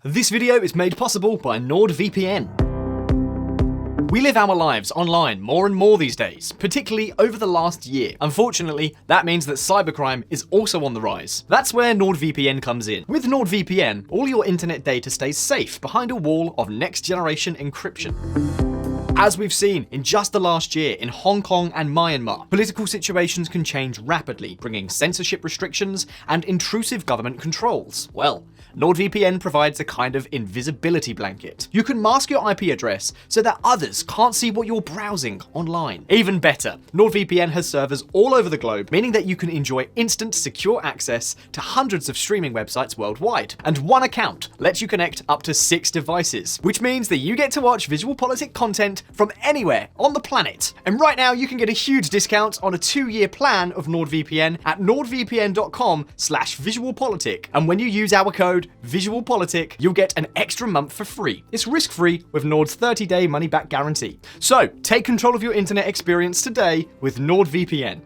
This video is made possible by NordVPN. We live our lives online more and more these days, particularly over the last year. Unfortunately, that means that cybercrime is also on the rise. That's where NordVPN comes in. With NordVPN, all your internet data stays safe behind a wall of next-generation encryption. As we've seen in just the last year in Hong Kong and Myanmar, political situations can change rapidly, bringing censorship restrictions and intrusive government controls. Well, NordVPN provides a kind of invisibility blanket. You can mask your IP address so that others can't see what you're browsing online. Even better, NordVPN has servers all over the globe, meaning that you can enjoy instant, secure access to hundreds of streaming websites worldwide. And one account lets you connect up to 6 devices, which means that you get to watch VisualPolitik content from anywhere on the planet. And right now, you can get a huge discount on a 2-year plan of NordVPN at nordvpn.com/VisualPolitik. And when you use our code VisualPolitik, you'll get an extra month for free. It's risk-free with Nord's 30-day money-back guarantee. So take control of your internet experience today with NordVPN.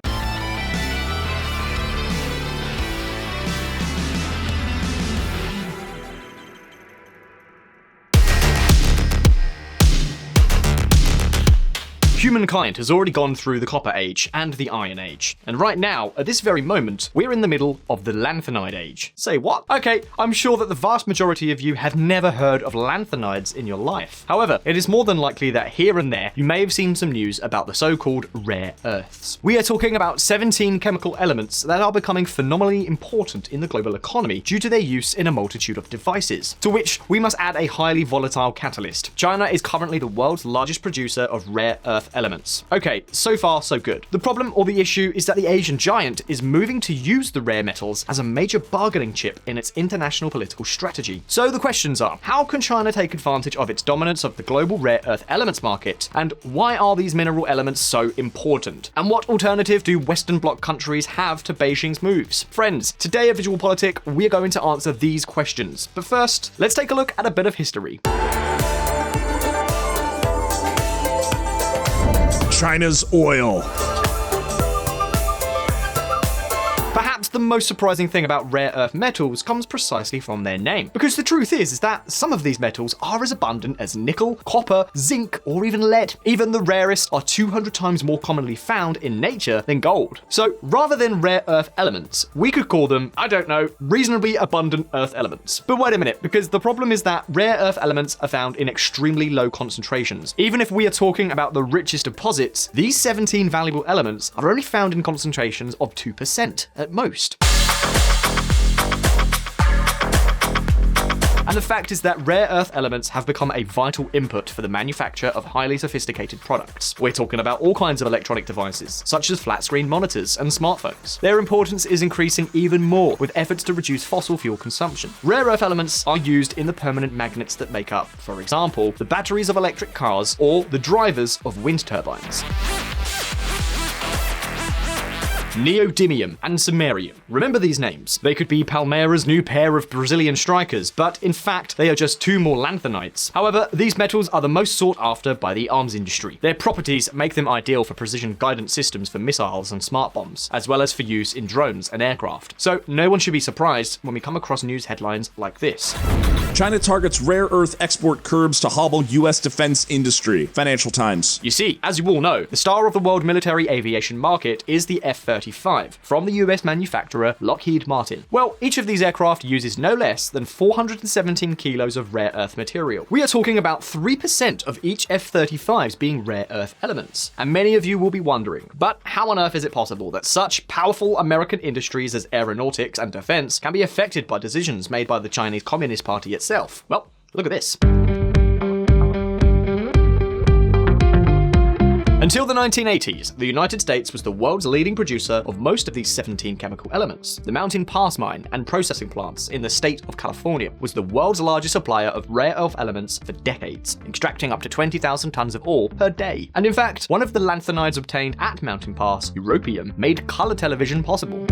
Humankind has already gone through the Copper Age and the Iron Age, and right now, at this very moment, we're in the middle of the Lanthanide Age. Say what? Okay, I'm sure that the vast majority of you have never heard of lanthanides in your life. However, it is more than likely that here and there, you may have seen some news about the so-called rare earths. We are talking about 17 chemical elements that are becoming phenomenally important in the global economy due to their use in a multitude of devices, to which we must add a highly volatile catalyst. China is currently the world's largest producer of rare earth elements. Okay, so far so good. The problem or the issue is that the Asian giant is moving to use the rare metals as a major bargaining chip in its international political strategy. So the questions are, how can China take advantage of its dominance of the global rare earth elements market? And why are these mineral elements so important? And what alternative do Western Bloc countries have to Beijing's moves? Friends, today at VisualPolitik, we're going to answer these questions. But first, let's take a look at a bit of history. China's oil. Perhaps the most surprising thing about rare earth metals comes precisely from their name. Because the truth is that some of these metals are as abundant as nickel, copper, zinc, or even lead. Even the rarest are 200 times more commonly found in nature than gold. So rather than rare earth elements, we could call them, I don't know, reasonably abundant earth elements. But wait a minute, because the problem is that rare earth elements are found in extremely low concentrations. Even if we are talking about the richest deposits, these 17 valuable elements are only found in concentrations of 2% at most. And the fact is that rare earth elements have become a vital input for the manufacture of highly sophisticated products. We're talking about all kinds of electronic devices, such as flat-screen monitors and smartphones. Their importance is increasing even more with efforts to reduce fossil fuel consumption. Rare earth elements are used in the permanent magnets that make up, for example, the batteries of electric cars or the drivers of wind turbines. Neodymium and samarium. Remember these names. They could be Palmeira's new pair of Brazilian strikers, but in fact, they are just 2 more lanthanides. However, these metals are the most sought after by the arms industry. Their properties make them ideal for precision guidance systems for missiles and smart bombs, as well as for use in drones and aircraft. So no one should be surprised when we come across news headlines like this. China targets rare earth export curbs to hobble U.S. defense industry. Financial Times. You see, as you all know, the star of the world military aviation market is the F-35 from the US manufacturer Lockheed Martin. Well, each of these aircraft uses no less than 417 kilos of rare earth material. We are talking about 3% of each F-35s being rare earth elements. And many of you will be wondering, but how on earth is it possible that such powerful American industries as aeronautics and defense can be affected by decisions made by the Chinese Communist Party itself? Well, look at this. Until the 1980s, the United States was the world's leading producer of most of these 17 chemical elements. The Mountain Pass mine and processing plants in the state of California was the world's largest supplier of rare earth elements for decades, extracting up to 20,000 tons of ore per day. And in fact, one of the lanthanides obtained at Mountain Pass, europium, made color television possible.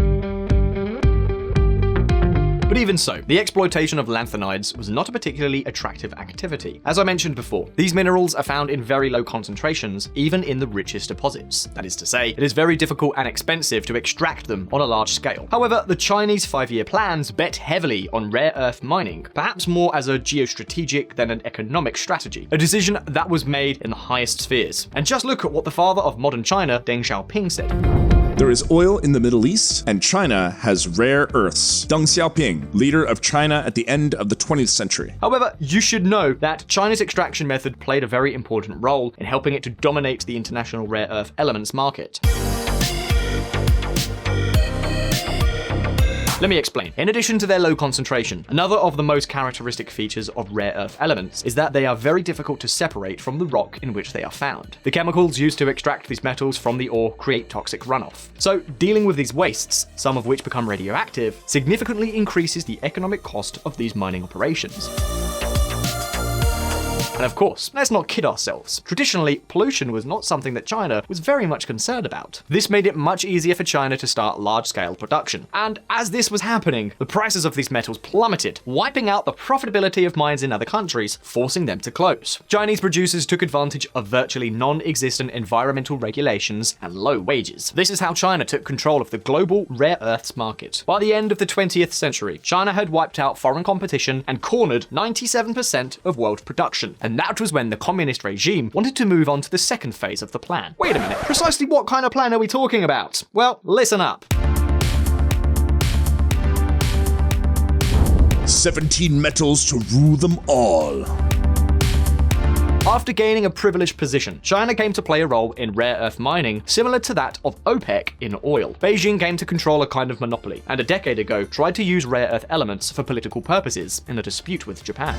But even so, the exploitation of lanthanides was not a particularly attractive activity. As I mentioned before, these minerals are found in very low concentrations, even in the richest deposits. That is to say, it is very difficult and expensive to extract them on a large scale. However, the Chinese 5-year plans bet heavily on rare earth mining, perhaps more as a geostrategic than an economic strategy, a decision that was made in the highest spheres. And just look at what the father of modern China, Deng Xiaoping, said. There is oil in the Middle East, and China has rare earths. Deng Xiaoping, leader of China at the end of the 20th century. However, you should know that China's extraction method played a very important role in helping it to dominate the international rare earth elements market. Let me explain. In addition to their low concentration, another of the most characteristic features of rare earth elements is that they are very difficult to separate from the rock in which they are found. The chemicals used to extract these metals from the ore create toxic runoff. So, dealing with these wastes, some of which become radioactive, significantly increases the economic cost of these mining operations. And of course, let's not kid ourselves. Traditionally, pollution was not something that China was very much concerned about. This made it much easier for China to start large-scale production. And as this was happening, the prices of these metals plummeted, wiping out the profitability of mines in other countries, forcing them to close. Chinese producers took advantage of virtually non-existent environmental regulations and low wages. This is how China took control of the global rare earths market. By the end of the 20th century, China had wiped out foreign competition and cornered 97% of world production. And that was when the communist regime wanted to move on to the second phase of the plan. Wait a minute, precisely what kind of plan are we talking about? Well, listen up. 17 metals to rule them all. After gaining a privileged position, China came to play a role in rare earth mining similar to that of OPEC in oil. Beijing came to control a kind of monopoly, and a decade ago tried to use rare earth elements for political purposes in a dispute with Japan.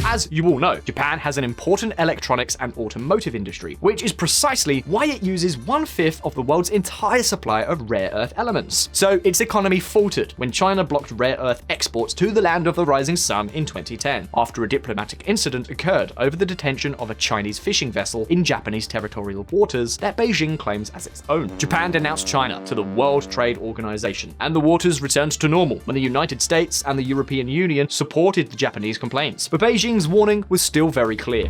As you all know, Japan has an important electronics and automotive industry, which is precisely why it uses 1/5 of the world's entire supply of rare earth elements. So its economy faltered when China blocked rare earth exports to the land of the rising sun in 2010, after a diplomatic incident occurred over the detention of a Chinese fishing vessel in Japanese territorial waters that Beijing claims as its own. Japan denounced China to the World Trade Organization, and the waters returned to normal when the United States and the European Union supported the Japanese complaints. But Beijing's warning was still very clear.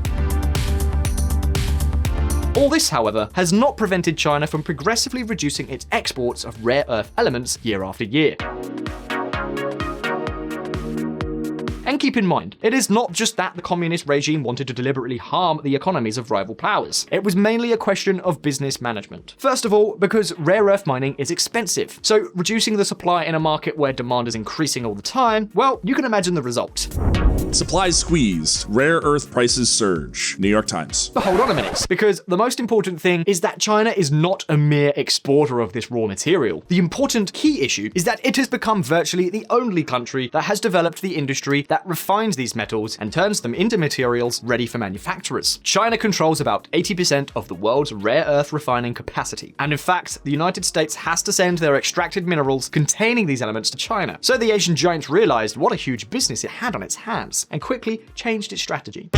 All this, however, has not prevented China from progressively reducing its exports of rare earth elements year after year. And keep in mind, it is not just that the communist regime wanted to deliberately harm the economies of rival powers. It was mainly a question of business management. First of all, because rare earth mining is expensive, so reducing the supply in a market where demand is increasing all the time, well, you can imagine the result. Supply squeezed, rare earth prices surge. New York Times. But hold on a minute, because the most important thing is that China is not a mere exporter of this raw material. The important key issue is that it has become virtually the only country that has developed the industry that refines these metals and turns them into materials ready for manufacturers. China controls about 80% of the world's rare earth refining capacity. And in fact, the United States has to send their extracted minerals containing these elements to China. So the Asian giant realized what a huge business it had on its hands and quickly changed its strategy.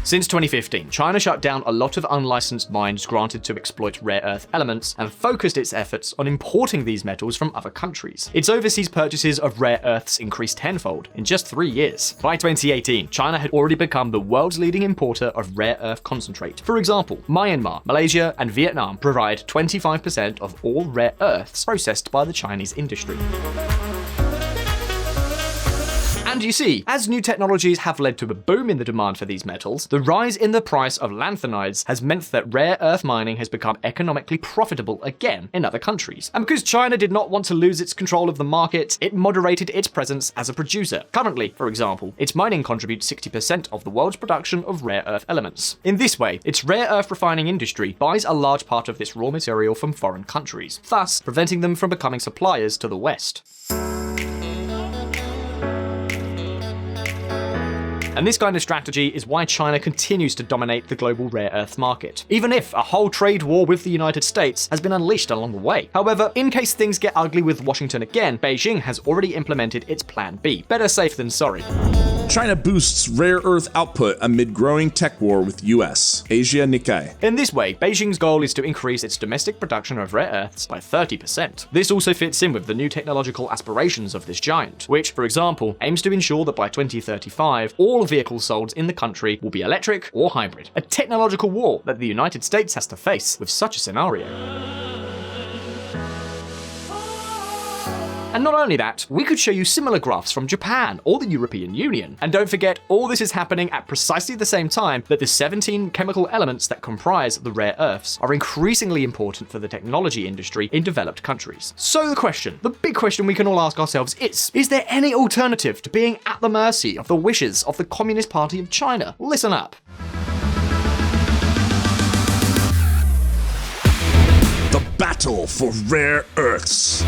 Since 2015, China shut down a lot of unlicensed mines granted to exploit rare earth elements and focused its efforts on importing these metals from other countries. Its overseas purchases of rare earths increased tenfold in just 3 years. By 2018, China had already become the world's leading importer of rare earth concentrate. For example, Myanmar, Malaysia, and Vietnam provide 25% of all rare earths processed by the Chinese industry. And you see, as new technologies have led to a boom in the demand for these metals, the rise in the price of lanthanides has meant that rare earth mining has become economically profitable again in other countries. And because China did not want to lose its control of the market, it moderated its presence as a producer. Currently, for example, its mining contributes 60% of the world's production of rare earth elements. In this way, its rare earth refining industry buys a large part of this raw material from foreign countries, thus preventing them from becoming suppliers to the West. And this kind of strategy is why China continues to dominate the global rare earth market, even if a whole trade war with the United States has been unleashed along the way. However, in case things get ugly with Washington again, Beijing has already implemented its Plan B. Better safe than sorry. China boosts rare earth output amid growing tech war with US. Asia Nikkei. In this way, Beijing's goal is to increase its domestic production of rare earths by 30%. This also fits in with the new technological aspirations of this giant, which, for example, aims to ensure that by 2035, all vehicles sold in the country will be electric or hybrid. A technological war that the United States has to face with such a scenario. And not only that, we could show you similar graphs from Japan or the European Union. And don't forget, all this is happening at precisely the same time that the 17 chemical elements that comprise the rare earths are increasingly important for the technology industry in developed countries. So the big question we can all ask ourselves is there any alternative to being at the mercy of the wishes of the Communist Party of China? Listen up. The battle for rare earths.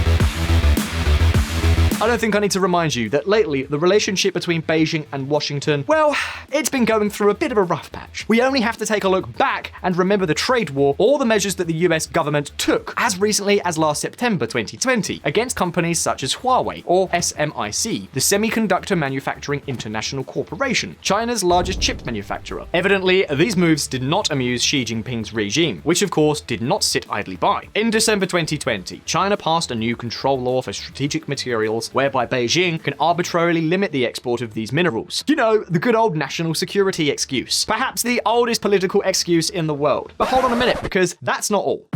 I don't think I need to remind you that lately the relationship between Beijing and Washington, well, it's been going through a bit of a rough patch. We only have to take a look back and remember the trade war or the measures that the US government took as recently as last September 2020 against companies such as Huawei or SMIC, the Semiconductor Manufacturing International Corporation, China's largest chip manufacturer. Evidently, these moves did not amuse Xi Jinping's regime, which of course did not sit idly by. In December 2020, China passed a new control law for strategic materials whereby Beijing can arbitrarily limit the export of these minerals. You know, the good old national security excuse. Perhaps the oldest political excuse in the world. But hold on a minute, because that's not all.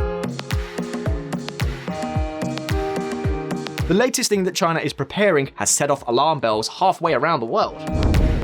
The latest thing that China is preparing has set off alarm bells halfway around the world.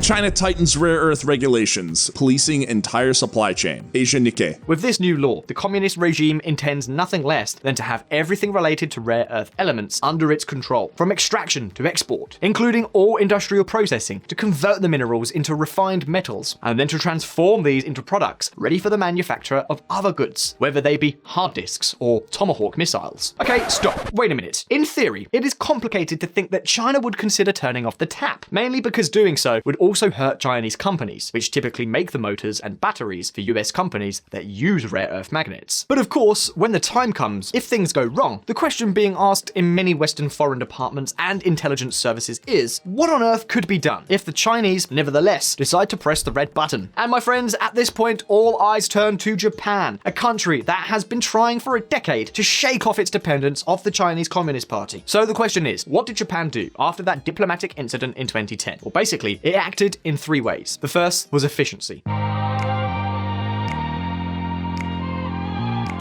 China tightens rare earth regulations, policing entire supply chain. Asia Nikkei. With this new law, the communist regime intends nothing less than to have everything related to rare earth elements under its control, from extraction to export, including all industrial processing to convert the minerals into refined metals, and then to transform these into products ready for the manufacture of other goods, whether they be hard disks or Tomahawk missiles. Okay, stop. Wait a minute. In theory, it is complicated to think that China would consider turning off the tap, mainly because doing so would also hurt Chinese companies, which typically make the motors and batteries for US companies that use rare earth magnets. But of course, when the time comes, if things go wrong, the question being asked in many Western foreign departments and intelligence services is, what on earth could be done if the Chinese, nevertheless, decide to press the red button? And my friends, at this point, all eyes turn to Japan, a country that has been trying for a decade to shake off its dependence of the Chinese Communist Party. So the question is, what did Japan do after that diplomatic incident in 2010? Well, basically, it acted in three ways. The first was efficiency.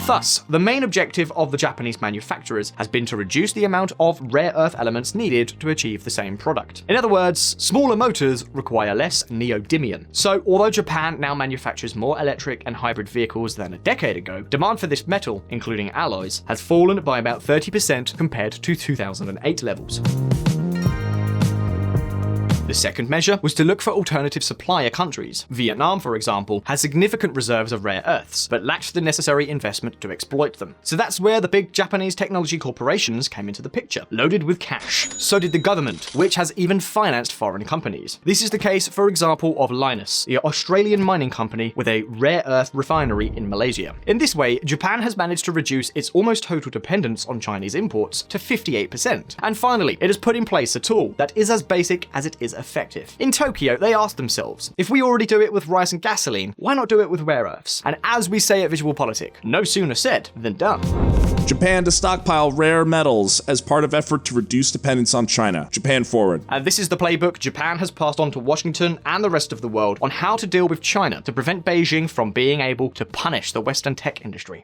Thus, the main objective of the Japanese manufacturers has been to reduce the amount of rare earth elements needed to achieve the same product. In other words, smaller motors require less neodymium. So, although Japan now manufactures more electric and hybrid vehicles than a decade ago, demand for this metal, including alloys, has fallen by about 30% compared to 2008 levels. The second measure was to look for alternative supplier countries. Vietnam, for example, has significant reserves of rare earths, but lacked the necessary investment to exploit them. So that's where the big Japanese technology corporations came into the picture, loaded with cash. So did the government, which has even financed foreign companies. This is the case, for example, of Lynas, the Australian mining company with a rare earth refinery in Malaysia. In this way, Japan has managed to reduce its almost total dependence on Chinese imports to 58%. And finally, it has put in place a tool that is as basic as it is effective. In Tokyo, they asked themselves, if we already do it with rice and gasoline, why not do it with rare earths? And as we say at VisualPolitik, no sooner said than done. Japan to stockpile rare metals as part of effort to reduce dependence on China. Japan forward. And this is the playbook Japan has passed on to Washington and the rest of the world on how to deal with China to prevent Beijing from being able to punish the Western tech industry.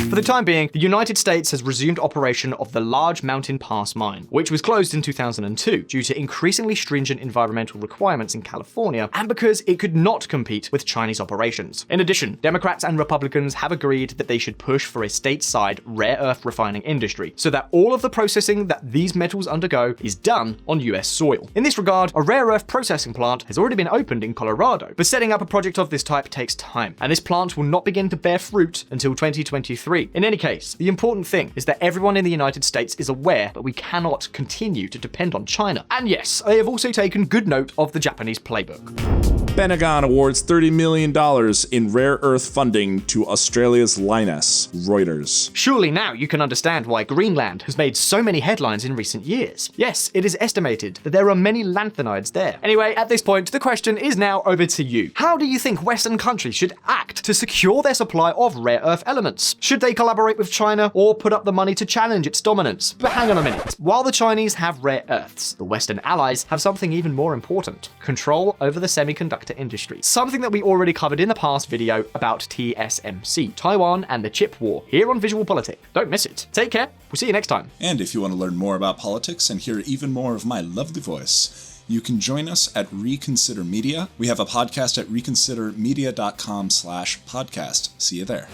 For the time being, the United States has resumed operation of the Large Mountain Pass mine, which was closed in 2002 due to increasingly stringent environmental requirements in California and because it could not compete with Chinese operations. In addition, Democrats and Republicans have agreed that they should push for a stateside rare earth refining industry so that all of the processing that these metals undergo is done on US soil. In this regard, a rare earth processing plant has already been opened in Colorado, but setting up a project of this type takes time, and this plant will not begin to bear fruit until 2023. In any case, the important thing is that everyone in the United States is aware that we cannot continue to depend on China. And yes, they have also taken good note of the Japanese playbook. Pentagon awards $30 million in rare earth funding to Australia's Linus. Reuters. Surely now you can understand why Greenland has made so many headlines in recent years. Yes, it is estimated that there are many lanthanides there. Anyway, at this point, the question is now over to you. How do you think Western countries should act to secure their supply of rare earth elements? Should they collaborate with China or put up the money to challenge its dominance? But hang on a minute. While the Chinese have rare earths, the Western allies have something even more important: control over the semiconductor industry. Something that we already covered in the past video about TSMC, Taiwan and the chip war, here on VisualPolitik. Don't miss it. Take care. We'll see you next time. And if you want to learn more about politics and hear even more of my lovely voice, you can join us at Reconsider Media. We have a podcast at reconsidermedia.com/podcast. See you there.